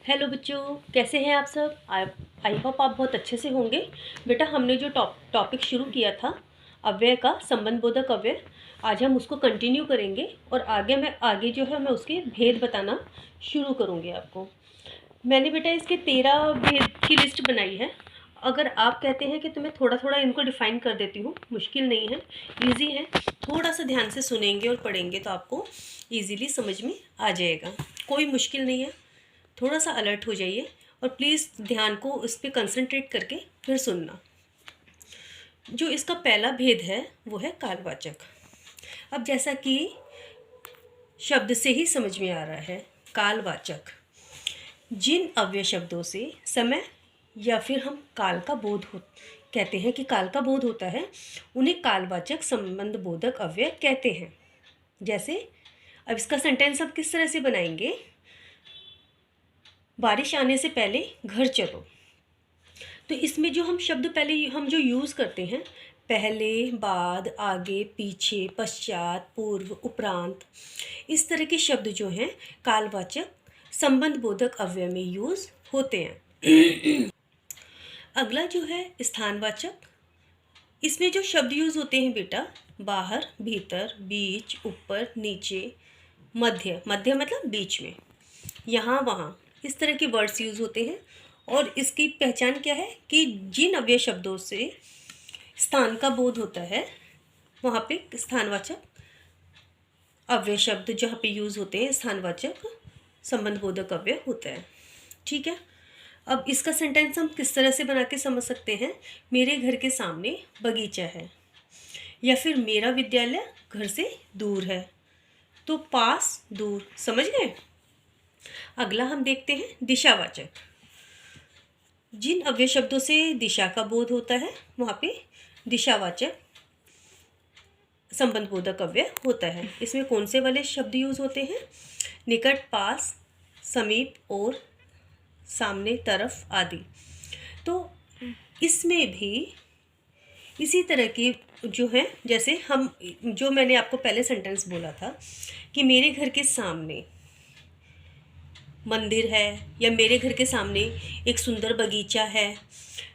Hello बच्चों, कैसे हैं आप सब। आई होप आप बहुत अच्छे से होंगे। बेटा, हमने जो टॉपिक शुरू किया था अव्यय का, संबंध बोधक अव्यय, आज हम उसको कंटिन्यू करेंगे और आगे जो है मैं उसके भेद बताना शुरू करूँगी आपको। मैंने बेटा इसके 13 भेद की लिस्ट बनाई है। अगर आप कहते हैं कि तुम्हें थोड़ा थोड़ा इनको डिफ़ाइन कर देती हूँ, मुश्किल नहीं है, ईजी है, थोड़ा सा ध्यान से सुनेंगे और पढ़ेंगे तो आपको ईजीली समझ में आ जाएगा। कोई मुश्किल नहीं है, थोड़ा सा अलर्ट हो जाइए और प्लीज़ ध्यान को उस पर कंसंट्रेट करके फिर सुनना। जो इसका पहला भेद है वो है कालवाचक। अब जैसा कि शब्द से ही समझ में आ रहा है, कालवाचक जिन अव्यय शब्दों से समय या फिर हम काल का बोध हो कहते हैं कि काल का बोध होता है, उन्हें कालवाचक संबंध बोधक अव्यय कहते हैं। जैसे अब इसका सेंटेंस आप किस तरह से बनाएंगे, बारिश आने से पहले घर चलो। तो इसमें जो हम शब्द पहले हम जो यूज़ करते हैं, पहले, बाद, आगे, पीछे, पश्चात, पूर्व, उपरांत, इस तरह के शब्द जो हैं कालवाचक संबंध बोधक अव्यय में यूज़ होते हैं। अगला जो है स्थानवाचक। इसमें जो शब्द यूज़ होते हैं बेटा, बाहर, भीतर, बीच, ऊपर, नीचे, मध्य, मध्य मतलब बीच में, यहाँ वहाँ, इस तरह के वर्ड्स यूज़ होते हैं। और इसकी पहचान क्या है कि जिन अव्यय शब्दों से स्थान का बोध होता है वहाँ पे स्थानवाचक अव्यय शब्द जहाँ पे यूज़ होते हैं स्थानवाचक संबंध बोधक अव्यय होता है। ठीक है। अब इसका सेंटेंस हम किस तरह से बना के समझ सकते हैं, मेरे घर के सामने बगीचा है, या फिर मेरा विद्यालय घर से दूर है। तो पास, दूर, समझ गए। अगला हम देखते हैं दिशावाचक। जिन अव्यय शब्दों से दिशा का बोध होता है वहाँ पे दिशावाचक संबंध बोधक अव्यय होता है। इसमें कौन से वाले शब्द यूज होते हैं, निकट, पास, समीप और सामने, तरफ आदि। तो इसमें भी इसी तरह की जो है, जैसे हम जो मैंने आपको पहले सेंटेंस बोला था कि मेरे घर के सामने मंदिर है या मेरे घर के सामने एक सुंदर बगीचा है,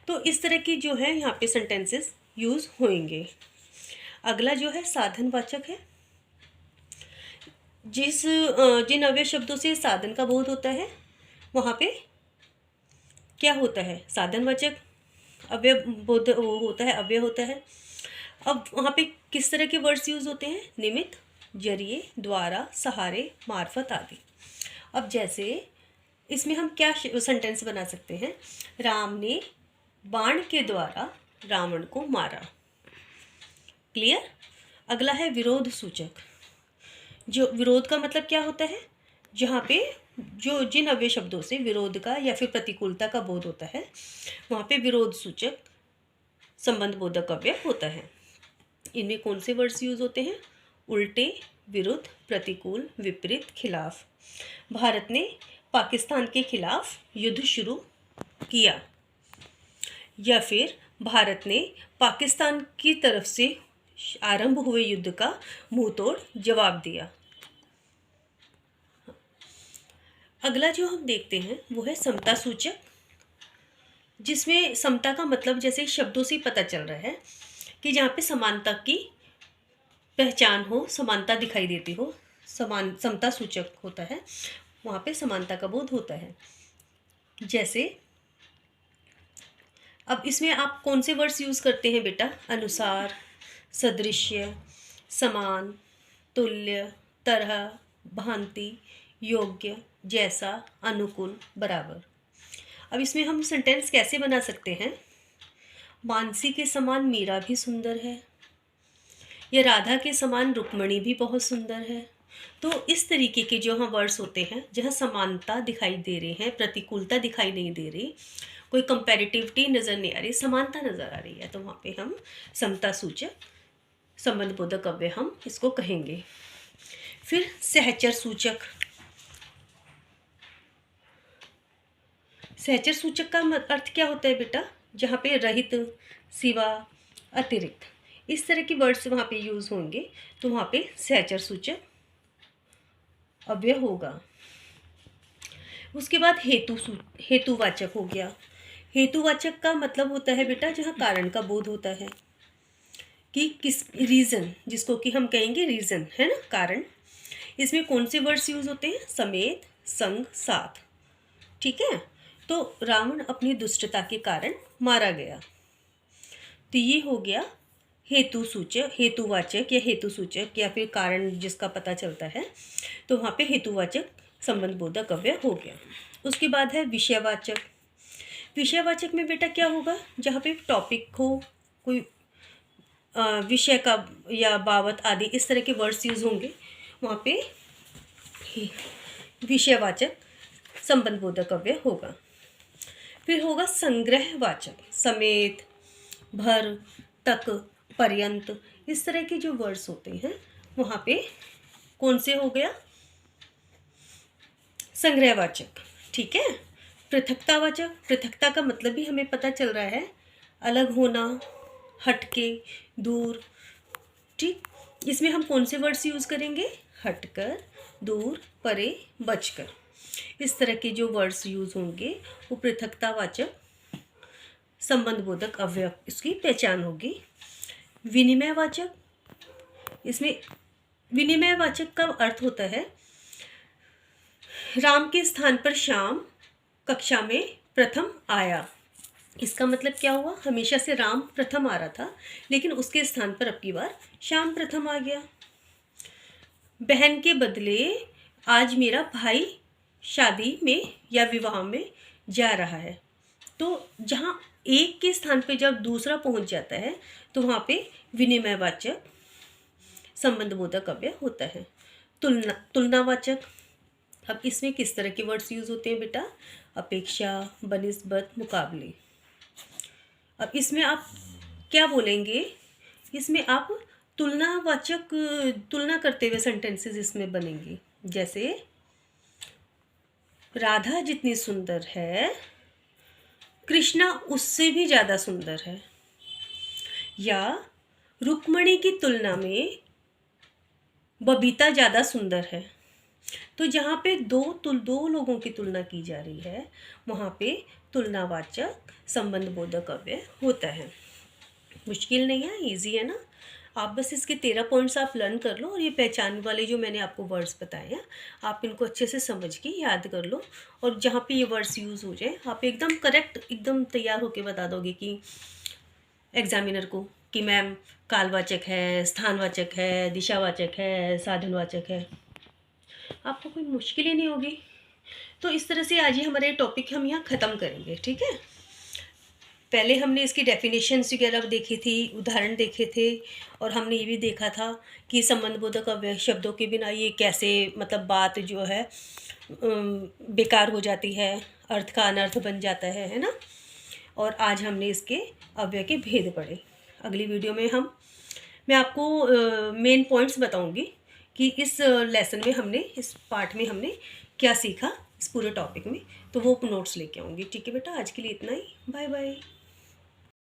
तो इस तरह की जो है यहाँ पे सेंटेंसेस यूज़ होंगे। अगला जो है साधनवाचक है। जिन अव्यय शब्दों से साधन का बोध होता है वहाँ पे क्या होता है, साधनवाचक अव्यय बोध होता है, अव्यय होता है। अब वहाँ पे किस तरह के वर्ड्स यूज़ होते हैं, निमित्त, जरिए, द्वारा, सहारे, मार्फत आदि। अब जैसे इसमें हम क्या सेंटेंस बना सकते हैं, राम ने बाण के द्वारा रावण को मारा। क्लियर। अगला है विरोध सूचक। जो विरोध का मतलब क्या होता है, जहाँ पे जो जिन अव्यय शब्दों से विरोध का या फिर प्रतिकूलता का बोध होता है वहाँ पे विरोध सूचक संबंध बोधक अव्यय होता है। इनमें कौन से वर्ड्स यूज होते हैं, उल्टे, विरुद्ध, प्रतिकूल, विपरीत, खिलाफ। भारत ने पाकिस्तान के खिलाफ युद्ध शुरू किया, या फिर भारत ने पाकिस्तान की तरफ से आरंभ हुए युद्ध का मुंहतोड़ जवाब दिया। अगला जो हम देखते हैं वो है समता सूचक, जिसमें समता का मतलब जैसे शब्दों से पता चल रहा है कि जहाँ पे समानता की पहचान हो, समानता दिखाई देती हो, समता सूचक होता है, वहाँ पे समानता का बोध होता है। जैसे अब इसमें आप कौन से वर्ड्स यूज़ करते हैं बेटा, अनुसार, सदृश्य, समान, तुल्य, तरह, भांति, योग्य, जैसा, अनुकूल, बराबर। अब इसमें हम सेंटेंस कैसे बना सकते हैं, मानसी के समान मीरा भी सुंदर है, या राधा के समान रुक्मणी भी बहुत सुंदर है। तो इस तरीके के जो हाँ वर्ड्स होते हैं जहाँ समानता दिखाई दे रही है, प्रतिकूलता दिखाई नहीं दे रही, कोई कंपैरेटिविटी नज़र नहीं आ रही, समानता नज़र आ रही है, तो वहाँ पे हम समता सूचक संबंध बोधक अव्यय हम इसको कहेंगे। फिर सहचर सूचक। सहचर सूचक का अर्थ क्या होता है बेटा, जहाँ पे रहित, सिवा, अतिरिक्त, इस तरह की वर्ड्स वहाँ पे यूज़ होंगे, तो वहाँ पे सहचर सूचक अव्यय होगा। उसके बाद हेतुवाचक हो गया। हेतुवाचक का मतलब होता है बेटा जहाँ कारण का बोध होता है कि किस रीज़न, जिसको कि हम कहेंगे रीज़न, है ना, कारण। इसमें कौन से वर्ड्स यूज़ होते हैं? समेत, संग, साथ। ठीक है। तो रावण अपनी दुष्टता के कारण मारा गया। तो ये हो गया हेतु सूचक, हेतुवाचक या हेतु सूचक या फिर कारण जिसका पता चलता है, तो वहाँ पे हेतुवाचक संबंध बोधक अव्यय हो गया। उसके बाद है विषयवाचक। विषयवाचक में बेटा क्या होगा? जहाँ पे टॉपिक हो, कोई विषय का या बाबत आदि इस तरह के वर्ड्स यूज होंगे, वहाँ पे विषयवाचक संबंध बोधक अव्यय होगा। फिर होगा संग्रहवाचक। समेत, भर, तक, पर्यंत, इस तरह के जो वर्ड्स होते हैं वहाँ पे कौन से हो गया? संग्रहवाचक। ठीक है। पृथकतावाचक। पृथकता का मतलब भी हमें पता चल रहा है, अलग होना, हटके, दूर। ठीक। इसमें हम कौन से वर्ड्स यूज़ करेंगे? हटकर, दूर, परे, बचकर। इस तरह के जो वर्ड्स यूज़ होंगे वो पृथकतावाचक संबंध बोधक अव्यय इसकी पहचान होगी। विनिमयवाचक। इसमें विनिमयवाचक का अर्थ होता है राम के स्थान पर श्याम कक्षा में प्रथम आया। इसका मतलब क्या हुआ? हमेशा से राम प्रथम आ रहा था, लेकिन उसके स्थान पर अब की बार श्याम प्रथम आ गया। बहन के बदले आज मेरा भाई शादी में या विवाह में जा रहा है। तो जहाँ एक के स्थान पे जब दूसरा पहुँच जाता है तो वहाँ पे विनिमयवाचक संबंध बोधक अव्यय होता है। तुलनावाचक। अब इसमें किस तरह के वर्ड्स यूज होते हैं बेटा? अपेक्षा, बनिस्बत, मुकाबले। अब इसमें आप क्या बोलेंगे? इसमें आप तुलनावाचक, तुलना करते हुए सेंटेंसेस इसमें बनेंगे, जैसे राधा जितनी सुंदर है कृष्णा उससे भी ज़्यादा सुंदर है, या रुक्मणी की तुलना में बबीता ज़्यादा सुंदर है। तो जहाँ पे दो लोगों की तुलना की जा रही है वहाँ पे तुलनावाचक संबंध बोधक अव्यय होता है। मुश्किल नहीं है, इजी है ना। आप बस इसके 13 पॉइंट्स आप लर्न कर लो, और ये पहचान वाले जो मैंने आपको वर्ड्स बताए हैं आप इनको अच्छे से समझ के याद कर लो, और जहाँ पे ये वर्ड्स यूज़ हो जाए आप एकदम करेक्ट, एकदम तैयार होके बता दोगे कि एग्जामिनर को कि मैम कालवाचक है, स्थानवाचक है, दिशावाचक है, साधनवाचक है। आपको कोई मुश्किल ही नहीं होगी। तो इस तरह से आज ही हमारे टॉपिक हम यहाँ ख़त्म करेंगे। ठीक है। पहले हमने इसकी डेफिनेशंस वगैरह देखी थी, उदाहरण देखे थे, और हमने ये भी देखा था कि संबंधबोधक अव्यय शब्दों के बिना ये कैसे, मतलब बात जो है बेकार हो जाती है, अर्थ का अनर्थ बन जाता है ना। और आज हमने इसके अव्यय के भेद पढ़े। अगली वीडियो में मैं आपको मेन पॉइंट्स बताऊंगी कि इस लेसन में हमने, इस पार्ट में हमने क्या सीखा इस पूरे टॉपिक में, तो वो नोट्स लेके आऊँगी। ठीक है बेटा, आज के लिए इतना ही। Bye bye.